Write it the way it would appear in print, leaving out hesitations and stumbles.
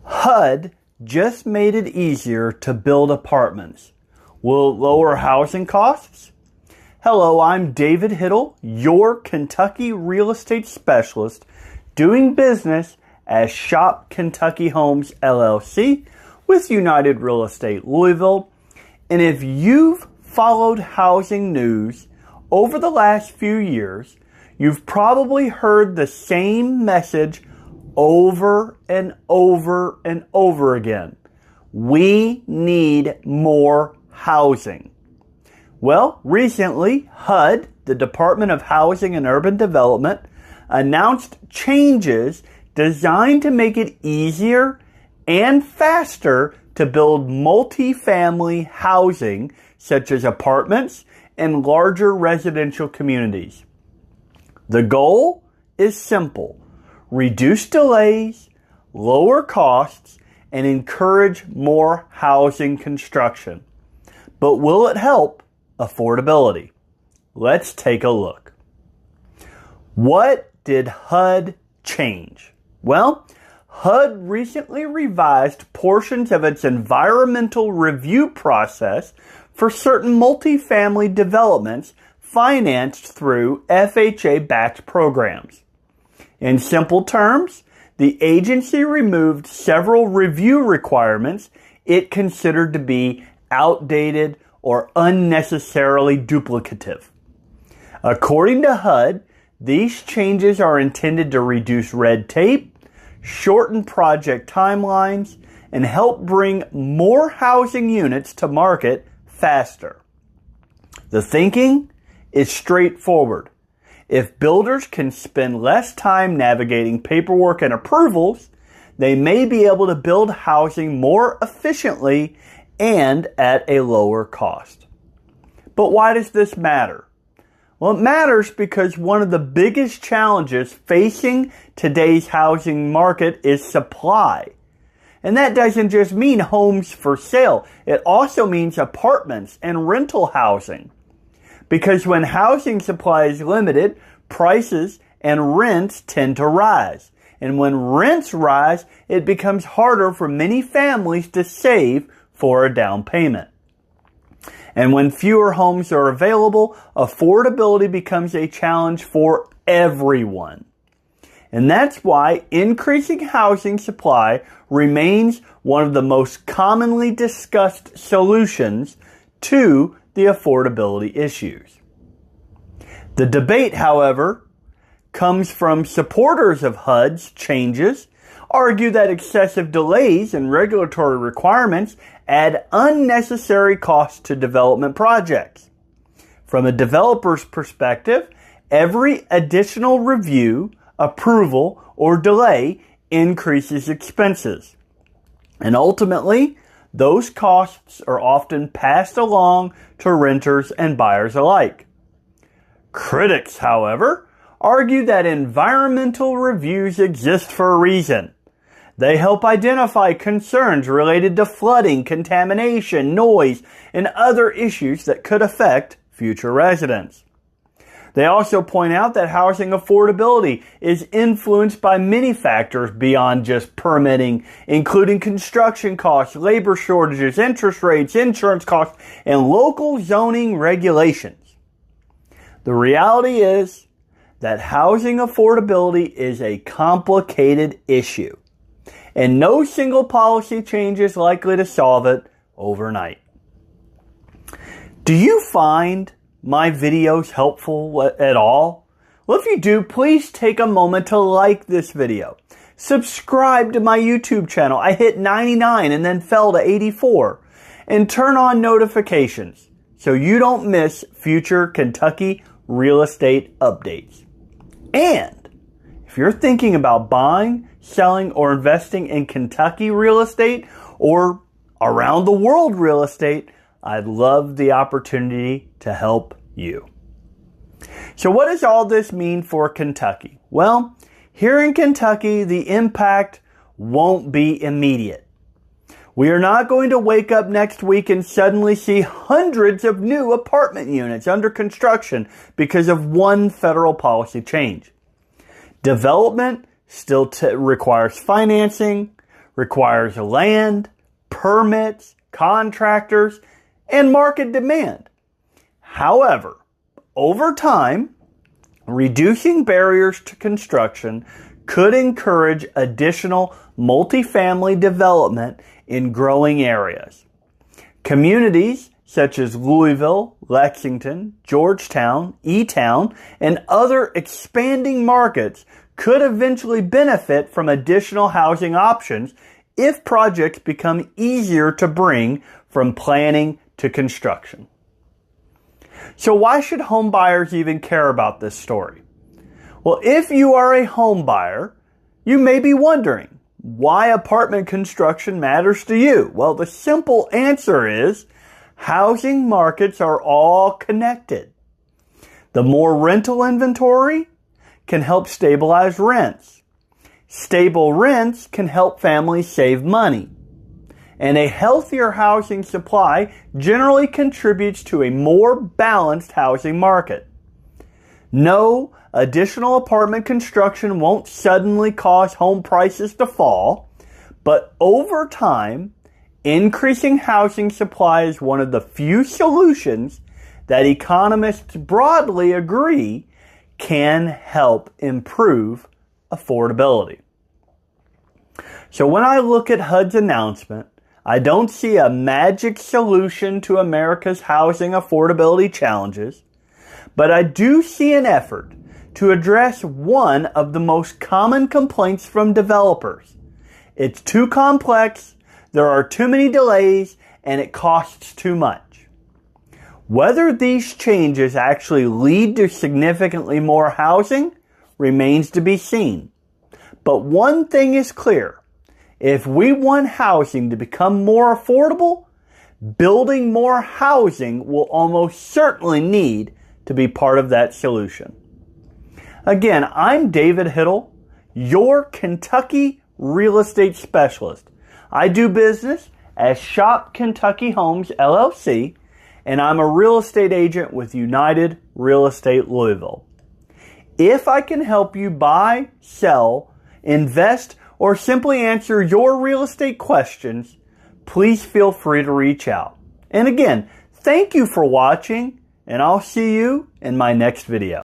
HUD just made it easier to build apartments. Will it lower housing costs? Hello, I'm David Hittle, your Kentucky real estate specialist, doing business as Shop Kentucky Homes LLC with United Real Estate Louisville. And if you've followed housing news over the last few years, you've probably heard the same message over and over and over again. We need more housing. Well, recently, HUD, the Department of Housing and Urban Development, announced changes designed to make it easier and faster to build multifamily housing, such as apartments and larger residential communities. The goal is simple: reduce delays, lower costs, and encourage more housing construction. But will it help affordability? Let's take a look. What did HUD change? Well, HUD recently revised portions of its environmental review process for certain multifamily developments financed through FHA-backed programs. In simple terms, the agency removed several review requirements it considered to be outdated or unnecessarily duplicative. According to HUD, these changes are intended to reduce red tape, shorten project timelines, and help bring more housing units to market faster. The thinking is straightforward. If builders can spend less time navigating paperwork and approvals, they may be able to build housing more efficiently and at a lower cost. But why does this matter? Well, it matters because one of the biggest challenges facing today's housing market is supply. And that doesn't just mean homes for sale. It also means apartments and rental housing. Because when housing supply is limited, prices and rents tend to rise. And when rents rise, it becomes harder for many families to save for a down payment. And when fewer homes are available, affordability becomes a challenge for everyone. And that's why increasing housing supply remains one of the most commonly discussed solutions to the affordability issues. The debate, however, comes from supporters of HUD's changes, argue that excessive delays and regulatory requirements add unnecessary costs to development projects. From a developer's perspective, every additional review, approval, or delay increases expenses. And ultimately, those costs are often passed along to renters and buyers alike. Critics, however, argue that environmental reviews exist for a reason. They help identify concerns related to flooding, contamination, noise, and other issues that could affect future residents. They also point out that housing affordability is influenced by many factors beyond just permitting, including construction costs, labor shortages, interest rates, insurance costs, and local zoning regulations. The reality is that housing affordability is a complicated issue, and no single policy change is likely to solve it overnight. Do you find my videos helpful at all? Well, if you do, please take a moment to like this video. Subscribe to my YouTube channel. I hit 99 and then fell to 84. And turn on notifications so you don't miss future Kentucky real estate updates. And if you're thinking about buying, selling, or investing in Kentucky real estate or around the world real estate, I'd love the opportunity to help you. So what does all this mean for Kentucky? Well, here in Kentucky, the impact won't be immediate. We are not going to wake up next week and suddenly see hundreds of new apartment units under construction because of one federal policy change. Development still requires financing, requires land, permits, contractors, and market demand. However, over time, reducing barriers to construction could encourage additional multifamily development in growing areas. Communities such as Louisville, Lexington, Georgetown, E-Town, and other expanding markets could eventually benefit from additional housing options if projects become easier to bring from planning to construction. So why should home buyers even care about this story? Well, if you are a home buyer, you may be wondering why apartment construction matters to you. Well, the simple answer is housing markets are all connected. The more rental inventory can help stabilize rents. Stable rents can help families save money. And a healthier housing supply generally contributes to a more balanced housing market. No, additional apartment construction won't suddenly cause home prices to fall, but over time, increasing housing supply is one of the few solutions that economists broadly agree can help improve affordability. So when I look at HUD's announcement, I don't see a magic solution to America's housing affordability challenges, but I do see an effort to address one of the most common complaints from developers. It's too complex, there are too many delays, and it costs too much. Whether these changes actually lead to significantly more housing remains to be seen. But one thing is clear. If we want housing to become more affordable, building more housing will almost certainly need to be part of that solution. Again, I'm David Hittle, your Kentucky real estate specialist. I do business as Shop Kentucky Homes, LLC, and I'm a real estate agent with United Real Estate Louisville. If I can help you buy, sell, invest, or simply answer your real estate questions, please feel free to reach out. And again, thank you for watching, and I'll see you in my next video.